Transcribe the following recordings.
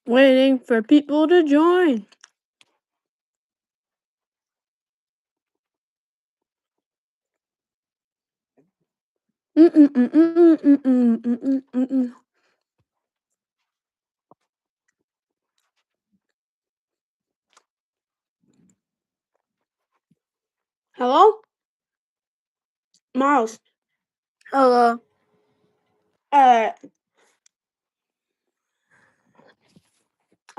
Waiting for people to join. Hello? Miles. Hello. Alright.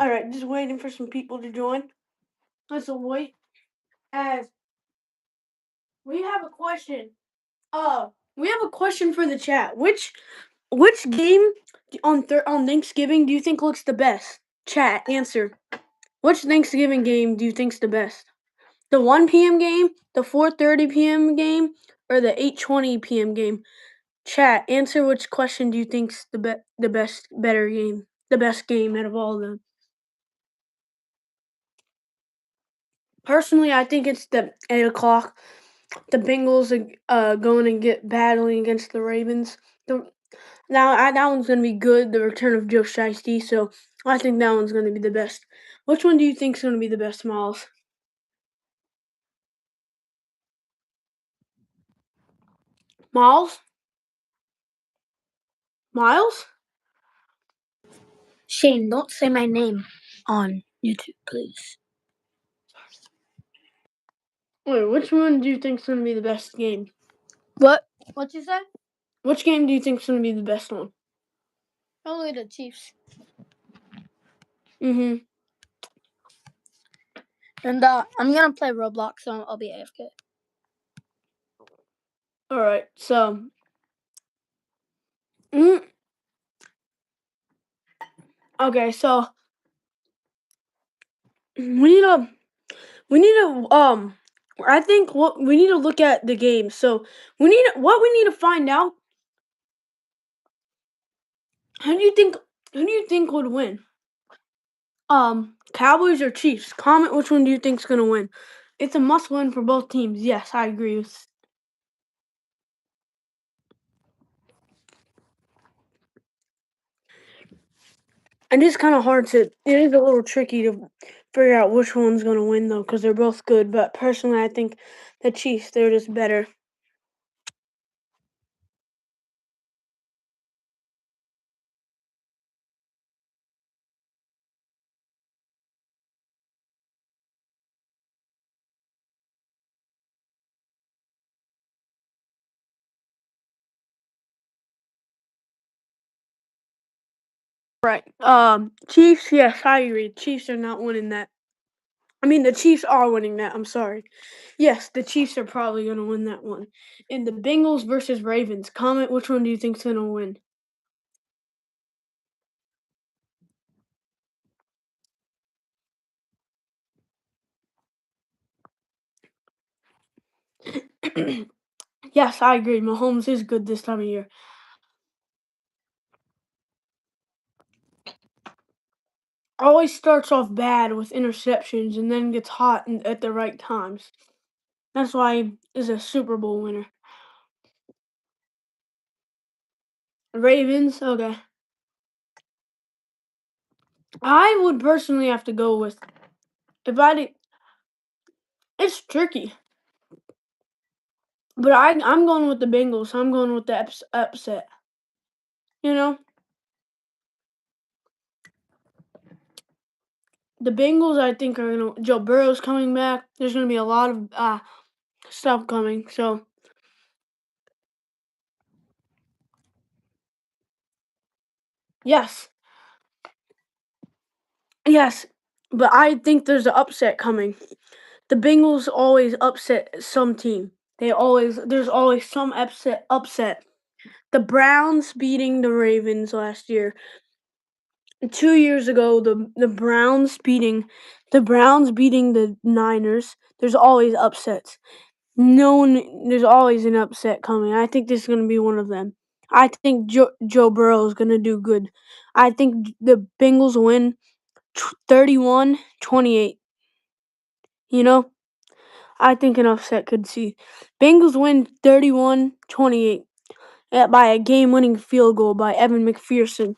Alright, just waiting for some people to join. Let's wait. As we have a question. We have a question for the chat. Which game on Thanksgiving do you think looks the best? Chat, answer. Which Thanksgiving game do you think's the best? The 1 p.m. game, the 4:30 p.m. game, or the 8:20 p.m. game? Chat, answer which question do you think's the best game? The best game out of all of them. Personally, I think it's the 8 o'clock. The Bengals are going to get battling against the Ravens. That one's going to be good. The return of Joe Shiesty, so I think that one's going to be the best. Which one do you think is going to be the best, Miles? Miles? Miles? Shane, don't say my name on YouTube, please. Wait, which one do you think is going to be the best game? What? What'd you say? Which game do you think is going to be the best one? Probably the Chiefs. Mm-hmm. And I'm gonna play Roblox, so I'll be AFK. Alright, so... Okay, so... We need to I think what we need to look at the game. So we need to find out. Who do you think would win? Cowboys or Chiefs? Comment which one do you think's gonna win. It's a must win for both teams. Yes, I agree with. And it's kind of hard to. It is a little tricky to figure out which one's gonna win though, because they're both good. But personally, I think the Chiefs, they're just better. Right. Chiefs. Yes, I agree. Chiefs are not winning that. I mean, the Chiefs are winning that. I'm sorry. Yes, the Chiefs are probably going to win that one. And the Bengals versus Ravens. Comment which one do you think's going to win? Yes, I agree. Mahomes is good this time of year. Always starts off bad with interceptions and then gets hot at the right times. That's why he is a Super Bowl winner. Ravens, okay. I would personally have to go with if I did. It's tricky, but I'm going with the Bengals. I'm going with the upset. You know, the Bengals. I think are gonna. Joe Burrow's coming back. There's gonna be a lot of stuff coming. So yes, yes, but I think there's an upset coming. The Bengals always upset some team. There's always some upset. The Browns beating the Ravens last year. 2 years ago, the Browns beating the Niners. There's always upsets. There's always an upset coming. I think this is gonna be one of them. I think Joe Burrow is gonna do good. I think the Bengals win 31-28. You know? I think an upset could see. Bengals win 31-28 by a game-winning field goal by Evan McPherson.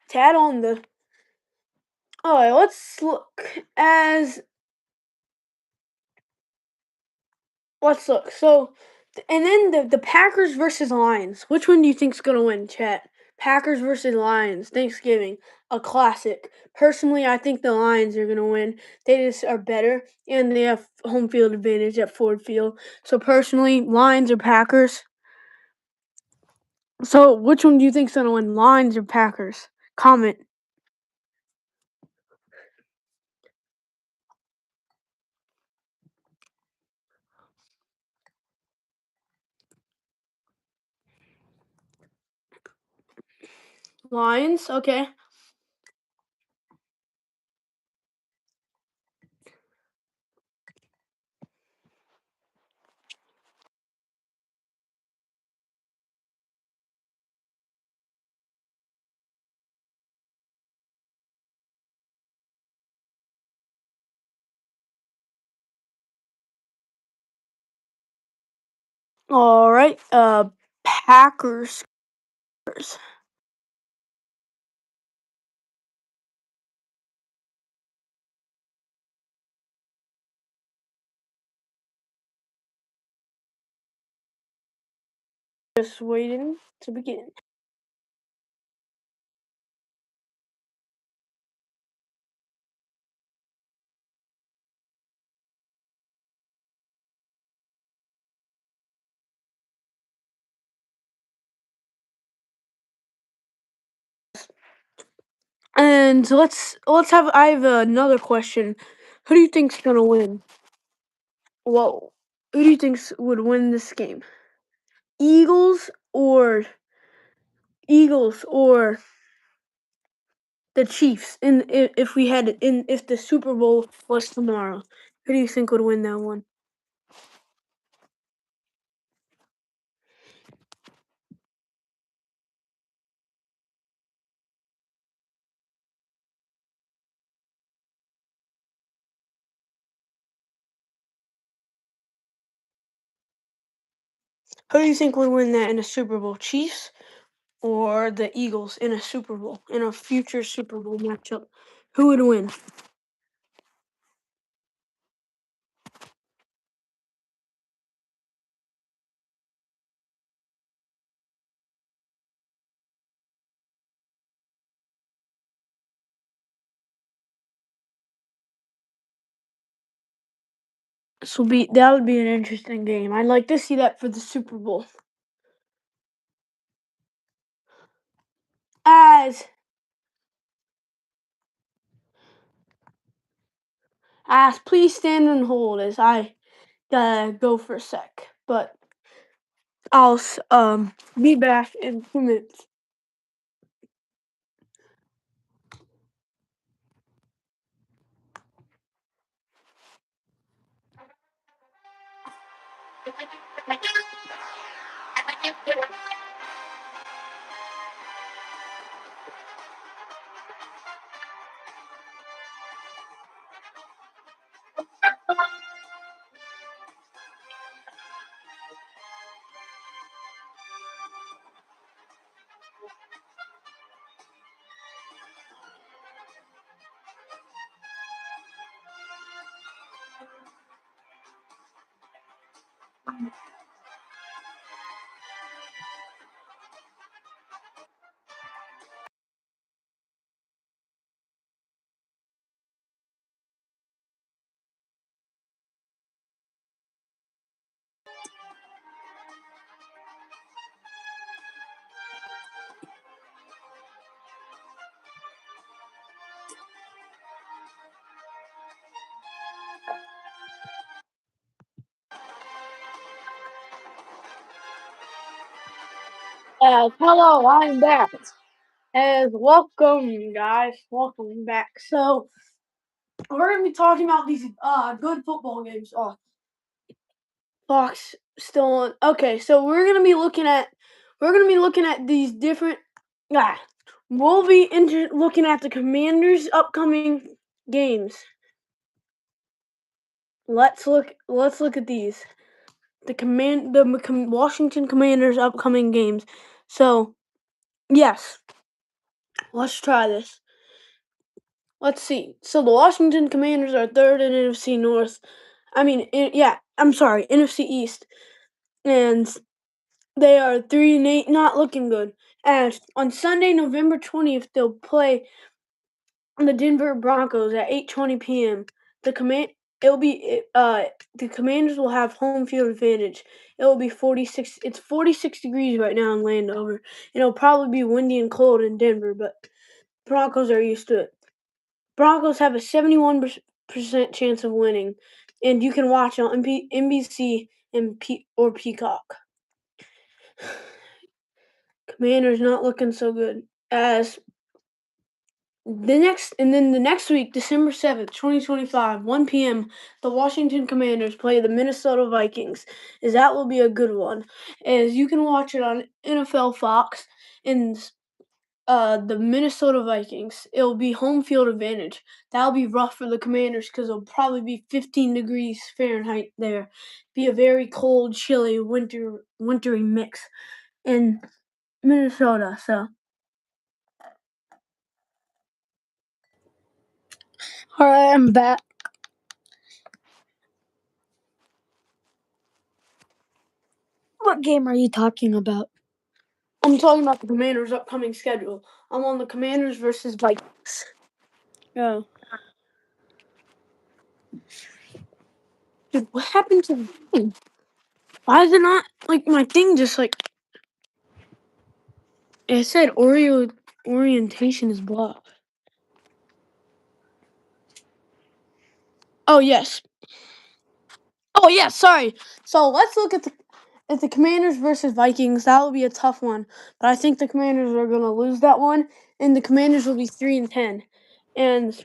to add on the. All right, let's look as. Let's look. So, and then the Packers versus Lions. Which one do you think's gonna win, chat? Packers versus Lions. Thanksgiving, a classic. Personally, I think the Lions are gonna win. They just are better, and they have home field advantage at Ford Field. So personally, Lions or Packers. So, which one do you think's gonna win, Lions or Packers? Comment. Lions, okay. All right. Packers. Just waiting to begin. And let's have. I have another question. Who do you think's gonna win? Whoa. Who do you think would win this game? Eagles or Eagles or the Chiefs? In if we had in if the Super Bowl was tomorrow, who do you think would win that one? Who do you think would win that in a Super Bowl? Chiefs or the Eagles in a Super Bowl, in a future Super Bowl matchup? Who would win? That would be an interesting game. I'd like to see that for the Super Bowl. As please stand and hold as I gotta go for a sec. But I'll be back in 2 minutes. Hello, I'm back. As welcome, guys. Welcome back. So we're gonna be talking about these good football games. Oh, Fox still on. Okay, so we're gonna be looking at these different. Ah, we'll be looking at the Commanders' upcoming games. Let's look at these. The Washington Commanders' upcoming games. So yes, Let's try this. Let's see. So the Washington Commanders are third in NFC North. NFC East, and they are 3-8, not looking good. And on Sunday, November 20th, they'll play the Denver Broncos at 8:20 p.m. The Commanders will have home field advantage. It will be 46. It's 46 degrees right now in Landover, and it'll probably be windy and cold in Denver, but Broncos are used to it. Broncos have a 71% chance of winning, and you can watch on NBC or Peacock. Commanders not looking so good. As the next week, December 7th, 2025, 1 p.m., the Washington Commanders play the Minnesota Vikings. As that will be a good one. As you can watch it on NFL Fox and the Minnesota Vikings. It'll be home field advantage. That'll be rough for the Commanders because it'll probably be 15 degrees Fahrenheit there. Be a very cold, chilly, wintry mix in Minnesota. So Alright, I'm back. What game are you talking about? I'm talking about the Commanders' upcoming schedule. I'm on the Commanders versus Vikings. Oh. Dude, what happened to the thing? Why is it not like my thing just like it said orientation is blocked. Oh yes. Oh yeah, sorry. So let's look at the Commanders versus Vikings. That will be a tough one, but I think the Commanders are going to lose that one, and the Commanders will be 3-10, and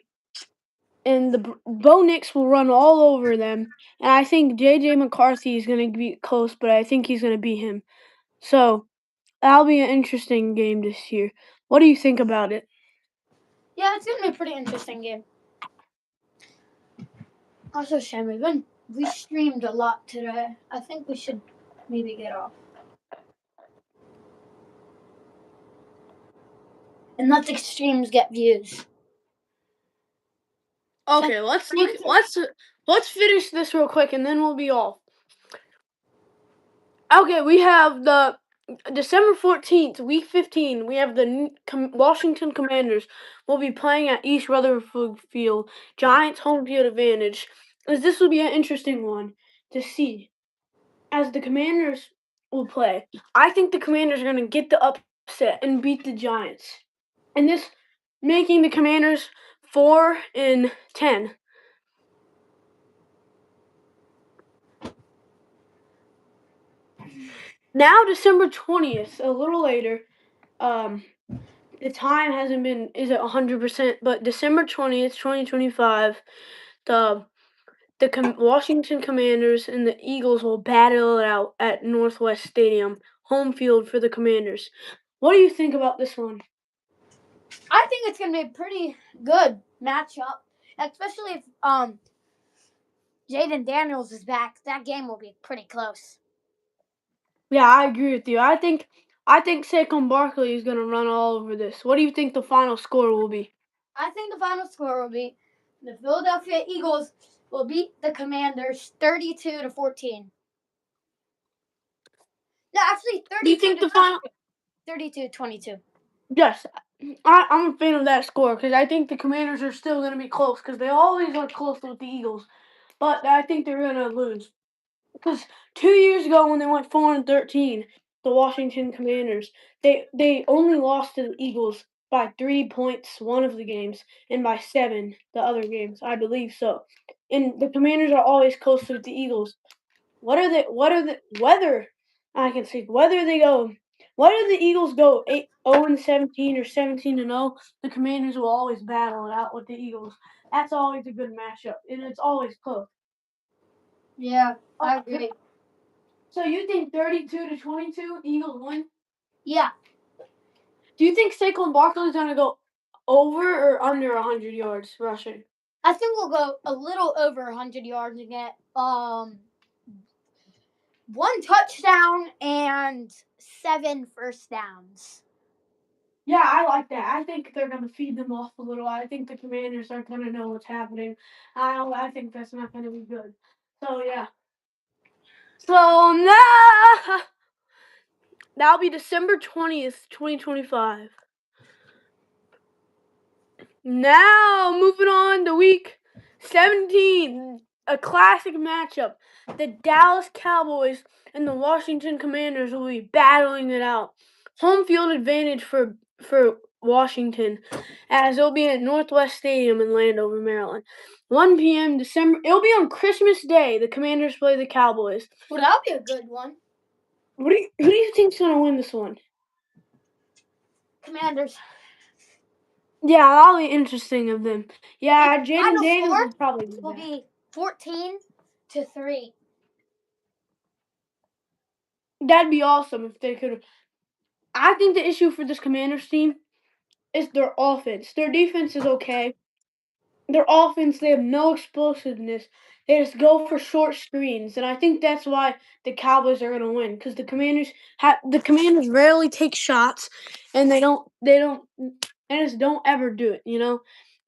Bo Nix will run all over them, and I think J.J. McCarthy is going to be close, but I think he's going to beat him. So that'll be an interesting game this year. What do you think about it? Yeah, it's gonna be a pretty interesting game. Also, Shem, we streamed a lot today. I think we should maybe get off. And let the streams get views. Okay, let's finish this real quick, and then we'll be off. Okay, we have the December 14th, week 15. We have the Washington Commanders will be playing at East Rutherford Field. Giants home field advantage. As this will be an interesting one to see. As the Commanders will play, I think the Commanders are going to get the upset and beat the Giants. And this making the Commanders 4-10. Now December 20th, a little later, the time isn't 100%, but December 20th, 2025, the Washington Commanders and the Eagles will battle it out at Northwest Stadium, home field for the Commanders. What do you think about this one? I think it's gonna be a pretty good matchup, especially if Jaden Daniels is back. That game will be pretty close. Yeah, I agree with you. I think Saquon Barkley is going to run all over this. What do you think the final score will be? I think the final score will be the Philadelphia Eagles will beat the Commanders 32-14. No, actually 32. Do you think the final? 32-22. Yes, I'm a fan of that score because I think the Commanders are still going to be close because they always are close with the Eagles, but I think they're going to lose because 2 years ago when they went 4-13, the Washington Commanders they only lost to the Eagles by 3 points one of the games and by 7 the other games, I believe so. And the Commanders are always close with the Eagles. Whether the Eagles go 0-17 or 17-0, the Commanders will always battle it out with the Eagles. That's always a good matchup, and it's always close. Yeah, I agree. So you think 32-22, Eagles win? Yeah. Do you think Saquon Barkley is gonna go over or under 100 yards rushing? I think we'll go a little over 100 yards and get 1 touchdown and 7 first downs. Yeah, I like that. I think they're gonna feed them off a little. I think the Commanders are gonna know what's happening. I think that's not gonna be good. So yeah. So now that'll be December 20th, 2025. Now moving on to week 17, a classic matchup. The Dallas Cowboys and the Washington Commanders will be battling it out. Home field advantage for Washington, as it'll be at Northwest Stadium in Landover, Maryland. 1 p.m. December. It'll be on Christmas Day. The Commanders play the Cowboys. Well, that'll be a good one. Who do you think's gonna win this one? Commanders. Yeah, that'll be interesting of them. Yeah, And Jaden final Daniels score will probably do will that. be 14-3. That'd be awesome if they could. I think the issue for this Commanders team is their offense. Their defense is okay. Their offense, they have no explosiveness. They just go for short screens, and I think that's why the Cowboys are going to win, because the Commanders rarely take shots, and they just don't ever do it. Yeah.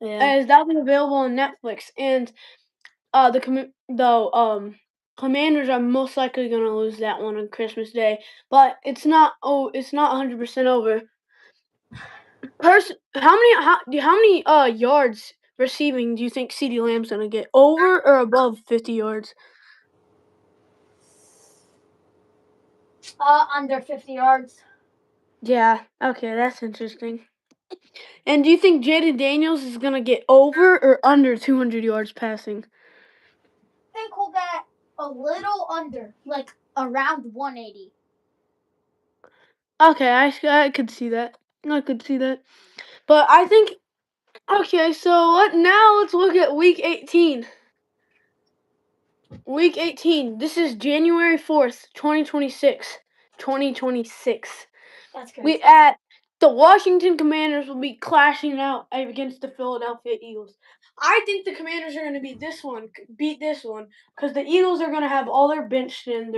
As that'll be available on Netflix, and Commanders are most likely going to lose that one on Christmas Day, but it's not 100% over. How many yards receiving do you think CeeDee Lamb's going to get? Over or above 50 yards? Under 50 yards. Yeah, okay, that's interesting. And do you think Jaden Daniels is going to get over or under 200 yards passing? I think we'll get a little under, like around 180. Okay, I could see that. I could see that. But I think, okay, so let's look at Week 18. Week 18. This is January 4th, 2026. 2026. That's good. The Washington Commanders will be clashing out against the Philadelphia Eagles. I think the Commanders are going to beat this one, because the Eagles are going to have all their bench in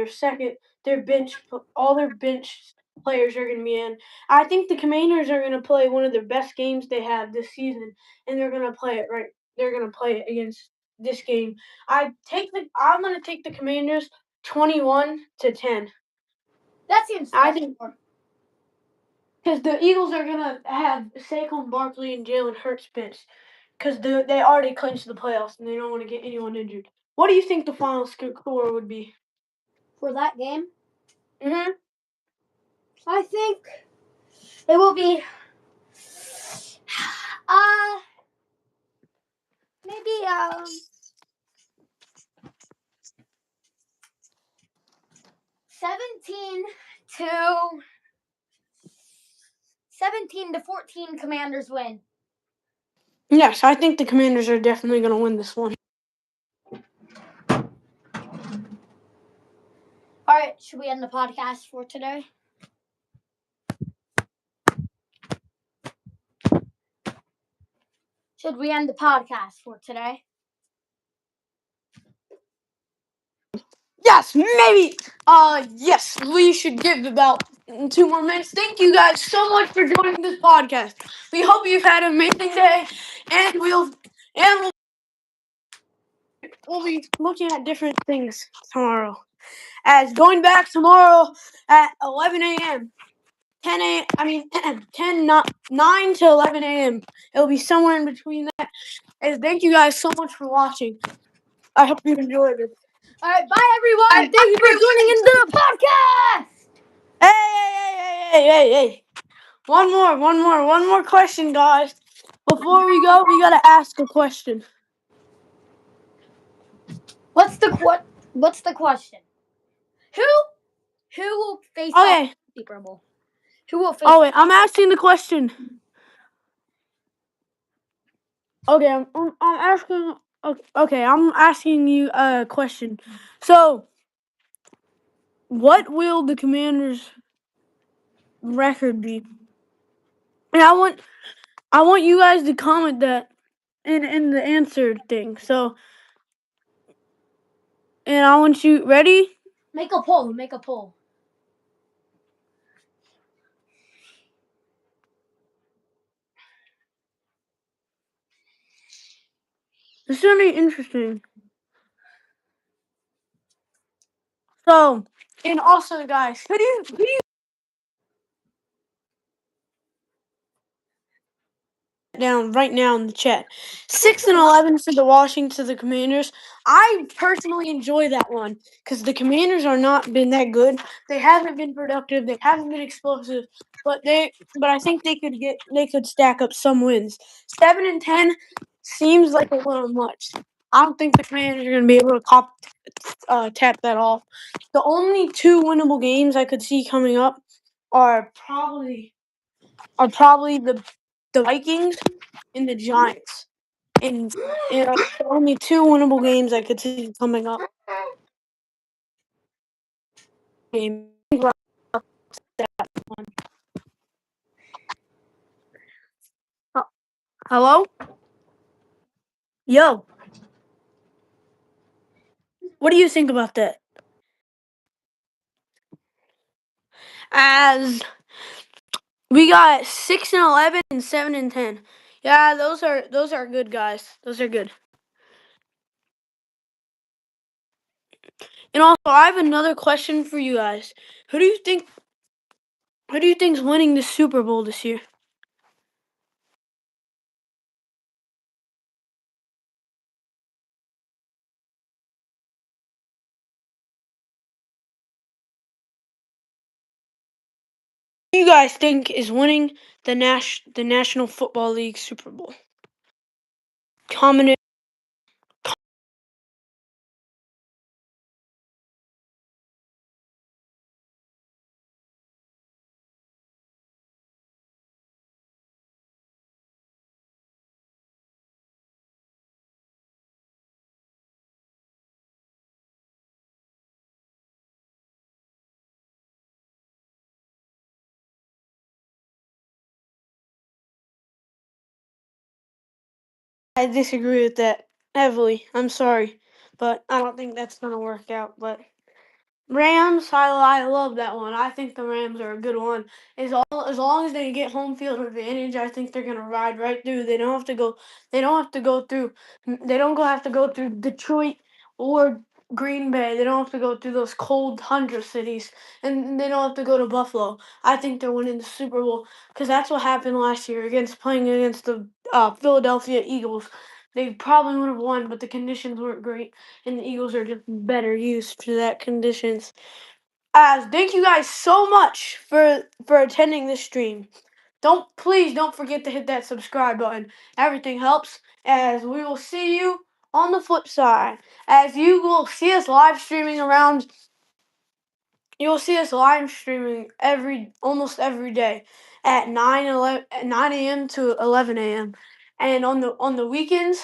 all their bench players are going to be in. I think the Commanders are going to play one of their best games they have this season, and they're going to play it right. They're going to play it against this game. I'm going to take the Commanders 21-10. That seems I think because the Eagles are going to have Saquon Barkley and Jalen Hurts bench, because they already clinched the playoffs and they don't want to get anyone injured. What do you think the final score would be for that game? Mm-hmm. I think it will be maybe 17-14 Commanders win. Yes, I think the Commanders are definitely going to win this one. All right, should we end the podcast for today? Should we end the podcast for today? Yes, maybe. Yes, we should give about 2 more minutes. Thank you guys so much for joining this podcast. We hope you've had an amazing day, and we'll be looking at different things tomorrow. As going back tomorrow at 11 a.m. 10 a.m. 9 to 11 a.m. It'll be somewhere in between that. And thank you guys so much for watching. I hope you enjoyed it. All right, bye everyone. Thank you for joining into the podcast. Hey. One more question, guys. Before we go, we gotta ask a question. What's the question? Who will face off Super Bowl? Who will face? Oh wait, I'm asking the question. Okay, I'm asking. Okay, I'm asking you a question. So, what will the Commanders' record be? And I want you guys to comment that in the answer thing. So, and I want you ready. Make a poll. It's really interesting. So, and also, guys, who do you down right now in the chat? 6-11 for the Washington, the Commanders. I personally enjoy that one because the Commanders are not been that good. They haven't been productive. They haven't been explosive. But I think they could stack up some wins. 7-10 seems like a little much. I don't think the Commanders are going to be able to tap that off. The only two winnable games I could see coming up are probably the Vikings and the Giants. And only two winnable games I could see coming up. Game. Hello? Yo. What do you think about that? As we got 6-11 and 7-10. Yeah, those are good, guys. Those are good. And also, I have another question for you guys. Who do you think's winning the Super Bowl this year? Who do you guys think is winning the National Football League Super Bowl? Comment. I disagree with that heavily. I'm sorry, but I don't think that's gonna work out. But Rams, I love that one. I think the Rams are a good one. As long as they get home field advantage, I think they're gonna ride right through. They don't have to go. They don't have to go through. They don't have to go through Detroit or Green Bay. They don't have to go through those cold tundra cities, and they don't have to go to Buffalo. I think they're winning the Super Bowl because that's what happened last year playing against the Philadelphia Eagles. They probably would have won, but the conditions weren't great, and the Eagles are just better used to that conditions. Thank you guys so much for attending this stream. Please don't forget to hit that subscribe button. Everything helps. As we will see you on the flip side. As you will see us live streaming around. You will see us live streaming almost every day at 9 a.m. to 11 a.m. And on the weekends,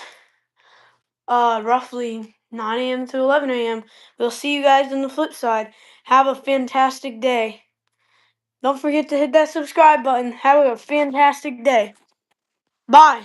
roughly 9 a.m. to 11 a.m. We'll see you guys on the flip side. Have a fantastic day. Don't forget to hit that subscribe button. Have a fantastic day. Bye.